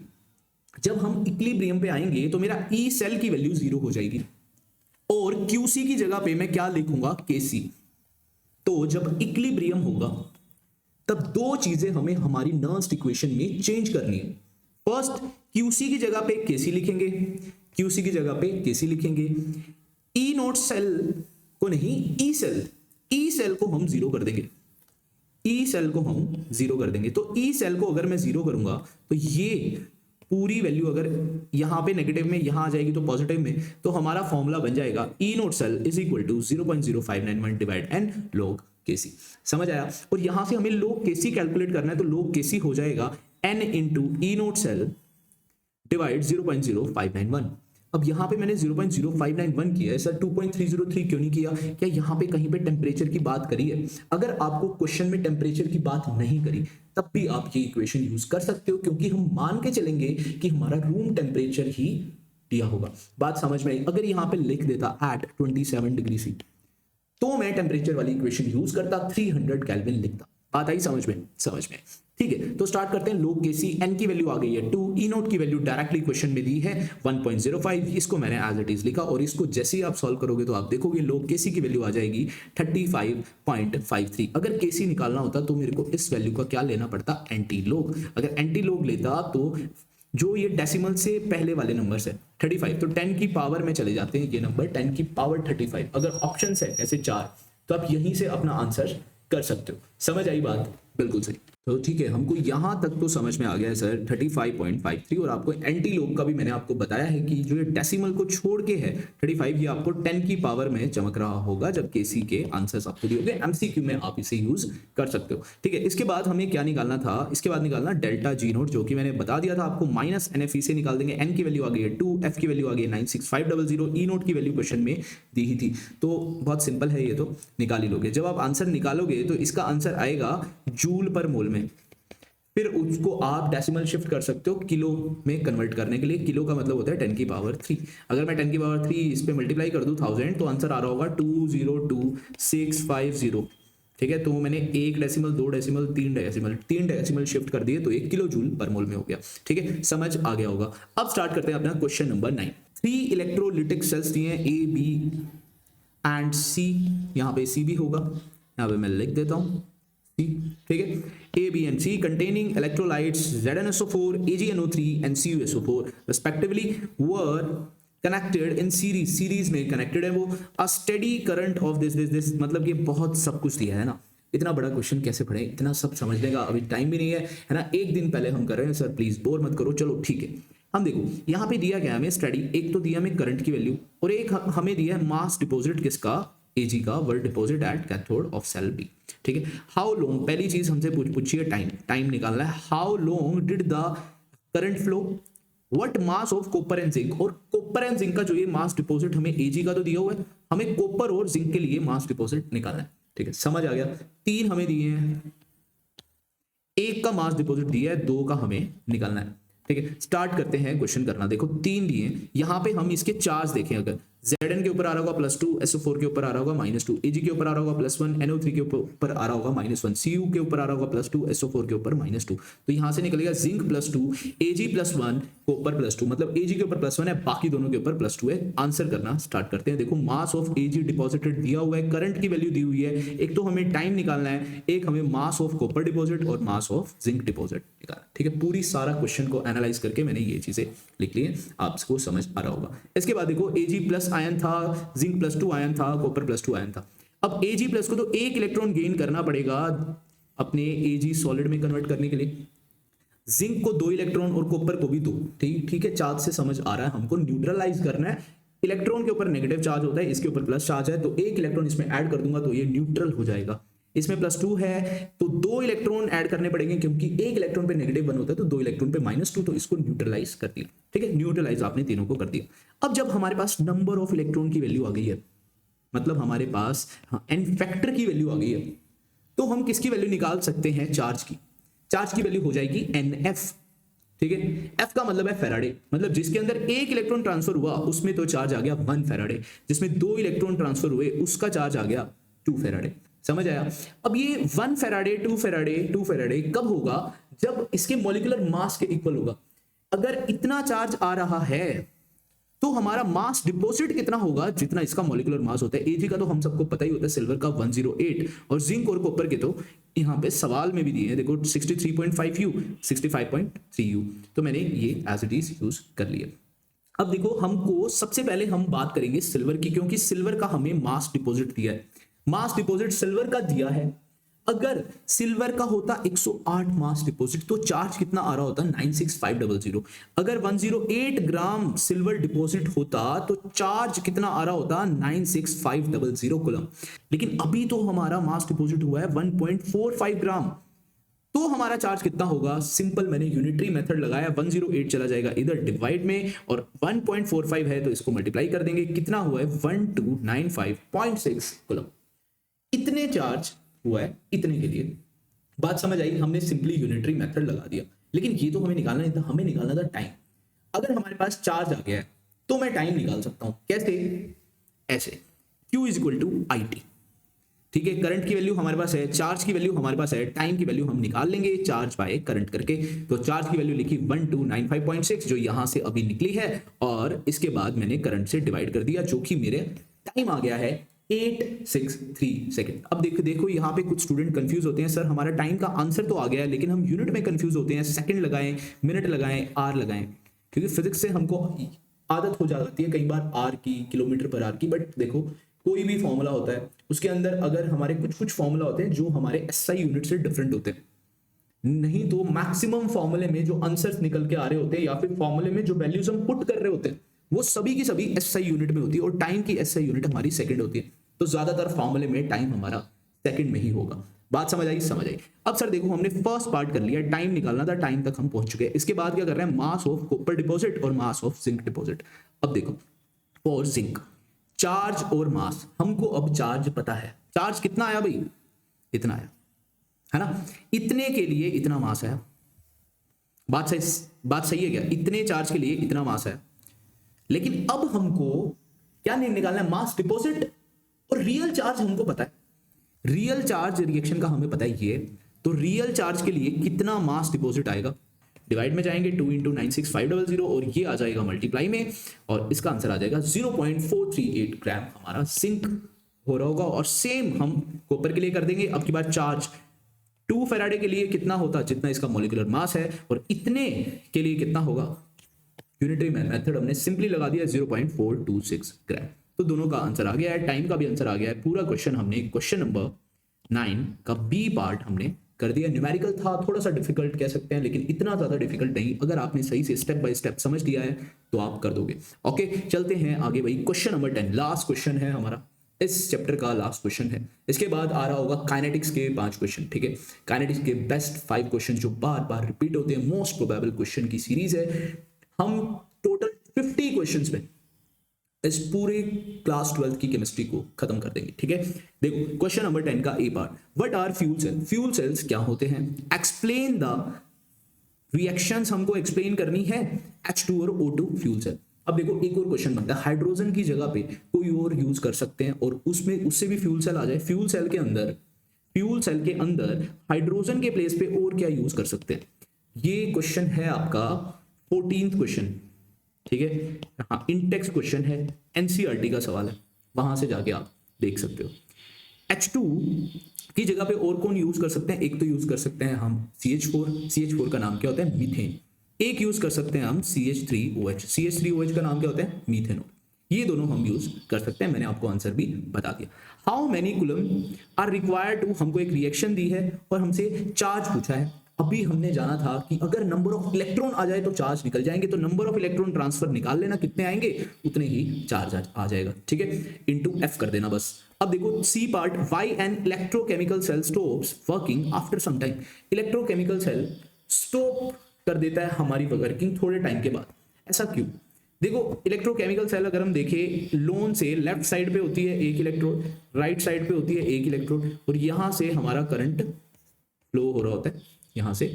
जब हम इक्विलिब्रियम पे आएंगे तो मेरा E सेल की वैल्यू 0 हो जाएगी, और QC की जगह पे मैं क्या लिखूंगा? KC। तो जब इक्विलिब्रियम होगा, तब दो चीजें हमें हमारी नर्न्स्ट इक्वेशन में चेंज करनी है। फर्स्ट, QC की जगह पे KC लिखेंगे, QC की जगह पे KC लिखेंगे। E नोट सेल को नहीं, E सेल को हम 0 कर देंगे, E सेल को हम 0 कर देंगे। तो E सेल को अगर मैं 0 करूंगा, तो ये पूरी वैल्यू अगर यहां पे नेगेटिव में यहां आ जाएगी तो पॉजिटिव में, तो हमारा फॉर्मूला बन जाएगा E naught cell is equal to 0.0591 divide n log Kc। समझ आया? और यहां से हमें log Kc कैलकुलेट करना है, तो log Kc हो जाएगा n into E naught cell divide 0.0591। अब यहां पे मैंने 0.0591 किया है, सर 2.303 क्यों नहीं किया? क्या यहां पे कहीं पे टेम्परेचर की बात करी है? अगर आपको क्वेश्चन में टेम्परेचर की बात नहीं करी, तब भी आप ये इक्वेशन यूज कर सकते हो, क्योंकि हम मान के चलेंगे कि हमारा रूम टेम्परेचर ही दिया होगा। बात समझ में आई? अगर यहां पे लिख देता एट 27 डिग्री C, तो मैं टेम्परेचर वाली इक्वेशन यूज करता, 300 केल्विन लिखता। बात आई समझ में? समझ में। ठीक है, तो स्टार्ट करते हैं। लोग केसी एन की वैल्यू आ गई है 2, ई नोट की वैल्यू डायरेक्टली क्वेश्चन में दी है 1.05, इसको मैंने एज इट इज लिखा, और इसको जैसे ही आप सॉल्व करोगे तो आप देखोगे लोग केसी की वैल्यू आ जाएगी 35.53। अगर केसी निकालना होता तो मेरे को इस वैल्यू का क्या लेना पड़ता, एंटी लोग। अगर एंटी लोग लेता तो जो ये डेसिमल से पहले वाले नंबर है 35, तो 10 की पावर में चले जाते हैं ये नंबर 10 की पावर 35। अगर ऑप्शन है ऐसे 4, तो आप यहीं से अपना आंसर कर सकते हो। समझ आई बात? बिल्कुल सही। तो ठीक है, हमको यहां तक तो समझ में आ गया है सर 35.53, और आपको एंटी लोग का भी मैंने आपको बताया है कि जो ये डेसिमल को छोड़ के है 35, ये आपको 10 की पावर में चमक रहा होगा जब केसी के आंसर्स आपको दिए होंगे। एमसीक्यू में आप इसे यूज कर सकते हो। ठीक है, इसके बाद हमें क्या निकालना था, इसके बाद निकालना डेल्टा जी नोट, जो कि मैंने बता दिया था आपको, माइनस एनएफई से निकाल देंगे। एन की वैल्यू आ गई है 2, एफ की वैल्यू आ गई है 96500, ई नोट की वैल्यू क्वेश्चन में दी ही थी, तो बहुत सिंपल है, ये तो निकाल ही लोगे। जब आप आंसर निकालोगे तो इसका आंसर आएगा जूल पर मोल में, फिर उसको आप डेसिमल शिफ्ट कर सकते हो किलो में कन्वर्ट करने के लिए। किलो का मतलब होता है 10 की पावर 3। अगर मैं 10 की पावर 3 इस पे मल्टीप्लाई कर दूं 1000, तो आंसर आ रहा होगा 202650। ठीक है, तो मैंने 1 डेसिमल, 2 डेसिमल, 3 डेसिमल शिफ्ट कर दिए, तो 1 किलो जूल पर मोल में हो गया। ठीक है, समझ आ गया होगा। अब स्टार्ट करते हैं अपना क्वेश्चन नंबर 9। 3 इलेक्ट्रोलिटिक सेल्स दिए हैं, ए, बी एंड सी। यहाँ पे सी भी होगा, यहाँ पे मैं लिख देता हूँ। ठीक है, A, B and C containing electrolytes ZnSO4, AgNO3 and CuSO4 respectively were connected in series में connected है वो। A steady current of this मतलब ये बहुत सब कुछ दिया है ना, इतना बड़ा क्वेश्चन कैसे पढ़े, इतना सब समझने का अभी टाइम भी नहीं है ना, एक दिन पहले हम कर रहे हैं सर, प्लीज बोर मत करो। चलो ठीक है, हम देखो यहाँ पे दिया गया हमें स्टडी, एक तो दिया हमें करंट की वैल्यू, और एक हमें दिया है मास डिपॉजिट किसका, Ag का, वर्ड deposit at cathode of cell B. ठीक है, हाउ लॉन्ग, पहली चीज हमसे पूछिए टाइम निकालना है। How long did the current flow, what mass of copper and zinc, और कॉपर एंड जिंक का जो ये मास डिपॉजिट हमें Ag का तो दिया हुआ है, हमें कॉपर और जिंक के लिए मास डिपॉजिट निकालना है। ठीक है, समझ आ गया। 3 हमें दिए हैं, 1 का मास डिपॉजिट दिया है, 2 का हमें निकालना है। ठीक है, स्टार्ट करते हैं क्वेश्चन करना। देखो 3 दिए, यहाँ पे हम इसके चार्ज देखें, अगर Zn के ऊपर आ रहा होगा +2, SO4 के ऊपर आ रहा होगा -2, Ag के ऊपर आ रहा होगा +1, NO3 के ऊपर आ रहा होगा -1, Cu के ऊपर आ रहा होगा +2, SO4 के ऊपर -2, तो यहां से निकलेगा जिंक +2, Ag +1, कॉपर +2, मतलब Ag के ऊपर +1 है, बाकी दोनों के ऊपर +2 है। आंसर करना स्टार्ट करते हैं। देखो मास ऑफ Ag डिपॉजिटेड दिया हुआ है, करंट की वैल्यू दी हुई है, एक तो हमें टाइम निकालना है, एक हमें मास ऑफ कॉपर डिपॉजिट और मास ऑफ जिंक डिपॉजिट निकालना। ठीक है, पूरी सारा क्वेश्चन को एनालाइज करके मैंने ये चीजें लिख ली है, आपको समझ आ रहा होगा। इसके बाद देखो Ag प्लस आयन था, जिंक +2 आयन था, कॉपर +2 आयन था। अब Ag प्लस को तो 1 इलेक्ट्रॉन गेन करना पड़ेगा अपने Ag सॉलिड में कन्वर्ट करने के लिए, जिंक को 2 इलेक्ट्रॉन और कॉपर को भी 2। ठीक है, चार्ज से समझ आ रहा है, हमको न्यूट्रलाइज करना है। इलेक्ट्रॉन के ऊपर नेगेटिव चार्ज होता है, इसके ऊपर प्लस चार्ज है, तो 1 इलेक्ट्रॉन इसमें ऐड कर दूंगा तो ये न्यूट्रल हो जाएगा। इसमें +2 है तो 2 इलेक्ट्रॉन ऐड करने पड़ेंगे, क्योंकि 1 इलेक्ट्रॉन पे नेगेटिव 1 होता है, तो 2 इलेक्ट्रॉन पे -2, तो इसको न्यूट्रलाइज कर दिया। ठीक है, न्यूट्रलाइज आपने तीनों को कर दिया। अब जब हमारे पास नंबर ऑफ इलेक्ट्रॉन की वैल्यू आ गई है, मतलब हमारे पास एन फैक्टर की वैल्यू आ गई है, तो हम किसकी वैल्यू निकाल सकते हैं, चार्ज की। चार्ज की वैल्यू हो जाएगी NF। ठीक है, F का मतलब है फैराडे, मतलब जिसके अंदर 1 इलेक्ट्रॉन ट्रांसफर हुआ उसमें तो चार्ज आ गया 1 फैराडे, जिसमें 2 इलेक्ट्रॉन ट्रांसफर हुए उसका चार्ज आ गया 2 फैराडे। समझ आया? अब ये 1 फैराडे 2 फैराडे 2 फैराडे कब होगा, जब इसके मॉलिक्यूलर मास के इक्वल होगा। अगर इतना चार्ज आ रहा है तो हमारा मास डिपॉजिट कितना होगा, जितना इसका मॉलिक्यूलर मास होता है। Ag का तो हम सबको पता ही होता है, सिल्वर का 108, और जिंक और कॉपर के तो यहाँ पे सवाल में भी दिए हैं, देखो 63.5U 65.3U, तो मैंने ये एज इट इज यूज कर लिया। अब देखो हमको सबसे पहले हम बात करेंगे सिल्वर की, क्योंकि सिल्वर का हमें मास डिपॉजिट दिया है, मास डिपॉजिट सिल्वर का दिया है। अगर सिल्वर का होता 108 मास डिपॉजिट, तो चार्ज कितना आ रहा होता 96500। अगर 108 ग्राम सिल्वर डिपॉजिट होता तो चार्ज कितना आ रहा होता 96500 कूलम। लेकिन अभी तो हमारा मास डिपॉजिट हुआ है 1.45 ग्राम, तो हमारा चार्ज कितना होगा। सिंपल, मैंने यूनिटरी मेथड लगाया, 108 चला जाएगा इधर डिवाइड में, और 1.45 है तो इसको मल्टीप्लाई कर देंगे, कितना हुआ है 1295.6 कूलम। इतने चार्ज हुआ है इतने के लिए। बात समझ आई? हमने सिंपली यूनिटरी मेथड लगा दिया, लेकिन ये तो हमें निकालना नहीं था, हमें निकालना था टाइम। अगर हमारे पास चार्ज आ गया है तो मैं टाइम निकाल सकता हूं। कैसे? ऐसे, Q = IT। ठीक है, करंट की वैल्यू हमारे पास है, चार्ज की वैल्यू हमारे पास है, टाइम की वैल्यू हम निकाल लेंगे चार्ज बाय करंट करके। तो चार्ज की वैल्यू लिखी 1295.6 जो यहां से अभी निकली है, और इसके बाद मैंने करंट से डिवाइड कर दिया, जो कि मेरे टाइम आ गया है 863 सेकंड। अब देखो यहाँ पे कुछ स्टूडेंट कंफ्यूज होते हैं, सर हमारा टाइम का आंसर तो आ गया है लेकिन हम यूनिट में कंफ्यूज होते हैं, सेकंड लगाएं, मिनट लगाएं, आर लगाएं, क्योंकि फिजिक्स से हमको आदत हो जाती है कई बार आर की, किलोमीटर पर आर की। बट देखो कोई भी फॉर्मूला होता है उसके अंदर अगर हमारे कुछ फॉर्मूला होते हैं जो हमारे एसआई यूनिट से डिफरेंट होते हैं, नहीं तो मैक्सिमम फॉर्मूले में जो आंसर्स निकल के आ रहे होते हैं या फिर फॉर्मूले में जो वैल्यूज हम पुट कर रहे होते हैं वो सभी की सभी एसआई यूनिट में होती है, और टाइम की एसआई यूनिट हमारी सेकंड होती है। तो ज्यादातर फॉर्मूले में टाइम हमारा सेकंड में ही होगा। बात समझ आई? समझ आई। अब सर देखो हमने फर्स्ट पार्ट कर लिया, टाइम निकालना था, टाइम तक हम पहुंच चुके हैं। इसके बाद क्या कर रहे हैं, मास ऑफ कॉपर डिपॉजिट और मास ऑफ जिंक डिपॉजिट। अब देखो फॉर जिंक चार्ज और मास, हमको अब चार्ज पता है, चार्ज कितना आया भाई, इतना आया है ना, इतने के लिए इतना मास है। बात सही है क्या, इतने चार्ज के लिए इतना मास है। लेकिन अब हमको क्या निकालना है, मास डिपॉजिट और रियल चार्ज हमको पता है, रियल चार्ज रिएक्शन का हमें पता है ये। तो रियल चार्ज के लिए कितना मास डिपॉजिट आएगा, डिवाइड में जाएंगे 2 × 96500 और ये आ जाएगा मल्टीप्लाई में, और इसका आंसर आ जाएगा 0.438 ग्राम हमारा जिंक हो रहा होगा। और सेम हम कॉपर के लिए कर देंगे। अब की बार चार्ज 2 फैराडे के लिए कितना होता, जितना इसका मॉलिक्यूलर मास है, और इतने के लिए कितना होगा, यूनिटरी मेथड हमने सिंपली लगा दिया 0.426 ग्राम। तो दोनों का आंसर आ गया है, टाइम का भी आंसर आ गया है। पूरा क्वेश्चन हमने क्वेश्चन नंबर 9 का बी पार्ट हमने कर दिया। न्यूमेरिकल था, थोड़ा सा डिफिकल्ट कह सकते हैं, लेकिन इतना ज्यादा डिफिकल्ट नहीं। अगर आपने सही से स्टेप बाय स्टेप समझ लिया है तो आप कर दोगे। ओके चलते हैं आगे भाई, क्वेश्चन नंबर 10 लास्ट क्वेश्चन है हमारा, इस चैप्टर का लास्ट क्वेश्चन है। इसके बाद आ रहा होगा काइनेटिक्स के 5 क्वेश्चन। ठीक है, काइनेटिक्स के बेस्ट 5 क्वेश्चन जो बार बार रिपीट होते हैं, मोस्ट प्रोबेबल क्वेश्चन की सीरीज है। हम टोटल 50 क्वेश्चंस में इस पूरे क्लास 12 की केमिस्ट्री को खत्म कर देंगे। ठीक है, देखो क्वेश्चन नंबर 10 का A part, what are fuel cell, fuel cells क्या होते हैं, एक्सप्लेन द रिएक्शंस हमको एक्सप्लेन करनी है, H2 और O2 फ्यूल सेल। अब देखो एक और क्वेश्चन बनता है, हाइड्रोजन की जगह पे कोई और यूज कर सकते हैं और उसमें उससे भी फ्यूल सेल आ जाए। फ्यूल सेल के अंदर हाइड्रोजन के प्लेस पे और क्या यूज कर सकते हैं, ये क्वेश्चन है आपका 14th क्वेश्चन। ठीक है, हाँ इंटेक्स क्वेश्चन है, एनसीईआरटी का सवाल है, वहां से जाके आप देख सकते हो। H2 की जगह पे और कौन यूज कर सकते हैं, एक तो यूज कर सकते हैं हम CH4 का नाम क्या होता है, मीथेन। एक यूज कर सकते हैं हम CH3OH का नाम क्या होता है, मीथेनॉल। ये दोनों हम यूज कर सकते हैं, मैंने आपको आंसर भी बता दिया। How many coulomb are required to, हमको एक रिएक्शन दी है और हमसे चार्ज पूछा है। अभी हमने जाना था कि अगर नंबर ऑफ इलेक्ट्रॉन आ जाए तो चार्ज निकल जाएंगे, तो नंबर ऑफ इलेक्ट्रॉन ट्रांसफर निकाल लेना, कितने आएंगे उतने ही चार्ज आ जाएगा। ठीक है, इनटू F कर देना बस। अब देखो C part, why an electrochemical cell stops working after some time, electrochemical cell stop कर देता है हमारी वर्किंग थोड़े टाइम के बाद, ऐसा क्यों। देखो इलेक्ट्रोकेमिकल सेल अगर हम देखें, लोन से लेफ्ट साइड पे होती है एक इलेक्ट्रोड, राइट साइड पे होती है एक इलेक्ट्रोड, और यहां से हमारा करंट फ्लो हो रहा होता है, यहां से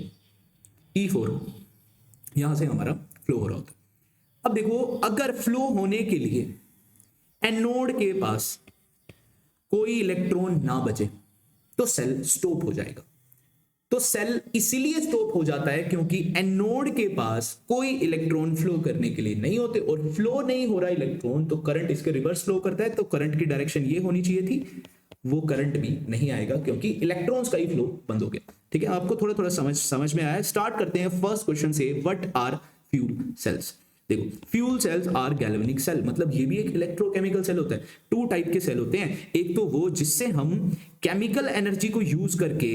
E4 यहां से हमारा फ्लो हो रहा होता है। अब देखो अगर फ्लो होने के लिए एनोड के पास कोई इलेक्ट्रॉन ना बचे तो सेल स्टॉप हो जाएगा। तो सेल इसीलिए स्टॉप हो जाता है क्योंकि एनोड के पास कोई इलेक्ट्रॉन फ्लो करने के लिए नहीं होते, और फ्लो नहीं हो रहा इलेक्ट्रॉन तो करंट इसके रिवर्स फ्लो करता है, तो करंट की डायरेक्शन ये होनी चाहिए थी, वो करंट भी नहीं आएगा क्योंकि इलेक्ट्रॉन्स का ही फ्लो बंद हो गया। ठीक है, आपको थोड़ा थोड़ा समझ में आया है। स्टार्ट करते हैं फर्स्ट क्वेश्चन से, व्हाट आर फ्यूल सेल्स। देखो fuel cells are galvanic cell, मतलब ये भी एक इलेक्ट्रोकेमिकल सेल होता है। 2 टाइप के सेल होते हैं, एक तो वो जिससे हम केमिकल एनर्जी को यूज करके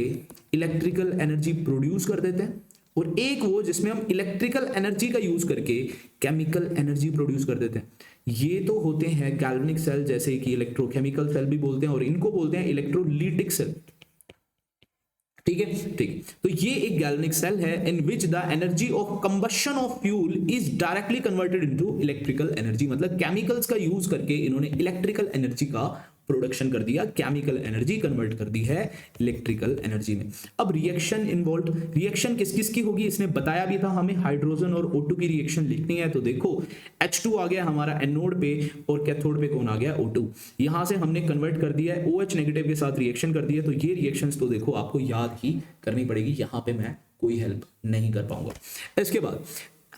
इलेक्ट्रिकल एनर्जी प्रोड्यूस कर देते हैं, और एक वो जिसमें हम इलेक्ट्रिकल एनर्जी का यूज करके केमिकल एनर्जी प्रोड्यूस कर देते हैं। ये तो होते हैं गैल्वेनिक सेल, जैसे कि इलेक्ट्रोकेमिकल सेल भी बोलते हैं, और इनको बोलते हैं इलेक्ट्रोलिटिक सेल। ठीक है, ठीक। तो ये एक गैल्वेनिक सेल है in which the energy of combustion of fuel is directly converted into electrical energy, मतलब केमिकल्स का यूज करके इन्होंने इलेक्ट्रिकल एनर्जी का प्रोडक्शन कर दिया, केमिकल एनर्जी कन्वर्ट कर दी है इलेक्ट्रिकल एनर्जी में। अब रिएक्शन इन्वॉल्व, रिएक्शन किस किस की होगी इसने बताया भी था हमें, हाइड्रोजन और O2 की रिएक्शन लिखनी है। तो देखो H2 आ गया हमारा एनोड पे और कैथोड पे कौन आ गया O2, यहां से हमने कन्वर्ट कर दिया है OH नेगेटिव के साथ रिएक्शन कर दी है। तो ये रिएक्शंस तो देखो आपको याद ही करनी पड़ेगी, यहां पे मैं कोई हेल्प नहीं कर पाऊंगा। इसके बाद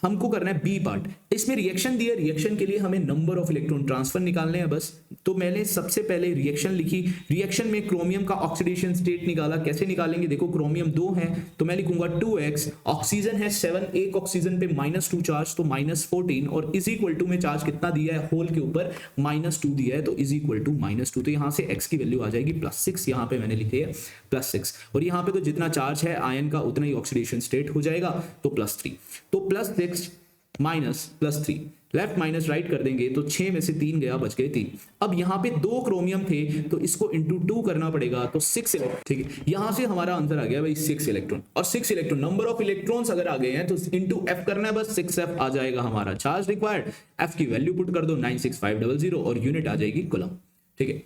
हमको करना है बी पार्ट, इसमें रिएक्शन दिया, रिएक्शन के लिए हमें नंबर ऑफ इलेक्ट्रॉन ट्रांसफर निकालने हैं बस। तो मैंने सबसे पहले रिएक्शन लिखी, रिएक्शन में क्रोमियम का ऑक्सीडेशन स्टेट निकाला, कैसे निकालेंगे देखो क्रोमियम 2 है तो मैं लिखूंगा 2x, ऑक्सीजन है 7, एक ऑक्सीजन पे -2 चार्ज तो -14 और इज इक्वल टू में चार्ज कितना दिया है होल के ऊपर -2 दिया है तो इज इक्वल टू -2, तो यहां से x की वैल्यू आ जाएगी +6, यहां पे मैंने लिखे है +6 और यहां पे तो जितना चार्ज है आयन का उतना ही ऑक्सीडेशन स्टेट हो जाएगा तो +3, तो +6 -+3 लेफ्ट माइनस राइट कर देंगे तो 6 में से 3 गया, बच गए 3। अब यहाँ पे 2 क्रोमियम थे तो इसको इंटू 2 करना पड़ेगा तो 6 इलेक्ट्रॉन, ठीक है। यहाँ से हमारा आंसर आ गया भाई 6 इलेक्ट्रॉन, और 6 इलेक्ट्रॉन नंबर ऑफ इलेक्ट्रॉन्स अगर आ गए हैं तो इंटू f करना है बस, 6f आ जाएगा हमारा चार्ज रिक्वायर्ड, f की वैल्यू पुट कर दो 96500 और यूनिट आ जाएगी कूलम, ठीक है।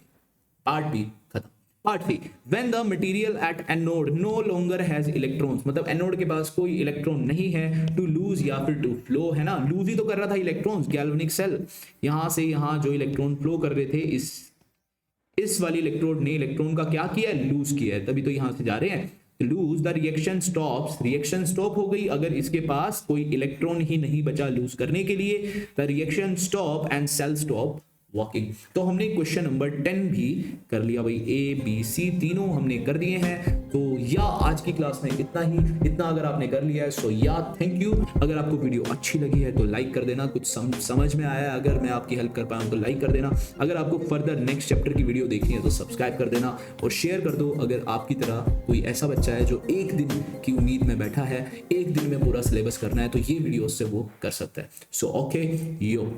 पार्ट बी खत्म। Part C, when the material at anode no longer has electrons, मतलब एनोड के पास कोई इलेक्ट्रॉन नहीं है, टू लूज या फिर टू फ्लो, है ना, लूज ही तो कर रहा था इलेक्ट्रॉन्स, गैल्वेनिक सेल, यहां से यहां जो इलेक्ट्रॉन फ्लो कर रहे थे इस वाली इलेक्ट्रोड ने इलेक्ट्रॉन का क्या किया है, लूज किया है, तभी तो यहां से जा रहे हैं। Lose the reaction stops, reaction stop हो गई अगर इसके पास कोई इलेक्ट्रॉन ही नहीं बचा लूज करने के लिए, the reaction stop and cell stop working. तो हमने क्वेश्चन नंबर 10 भी कर लिया भाई, A B C तीनों हमने कर दिए हैं। तो या आज की क्लास में इतना ही, इतना अगर आपने कर लिया है सो या थैंक यू। अगर आपको वीडियो अच्छी लगी है तो लाइक कर देना, कुछ समझ में आया अगर मैं आपकी हेल्प कर पाऊँ तो लाइक कर देना, अगर आपको फर्दर नेक्स्ट चैप्टर की वीडियो देखनी है तो सब्सक्राइब कर देना और शेयर कर दो। अगर आपकी तरह कोई ऐसा बच्चा है जो एक दिन की उम्मीद में बैठा है, एक दिन में पूरा सिलेबस करना है, तो ये वीडियो उससे वो कर सकता है। सो ओके यो।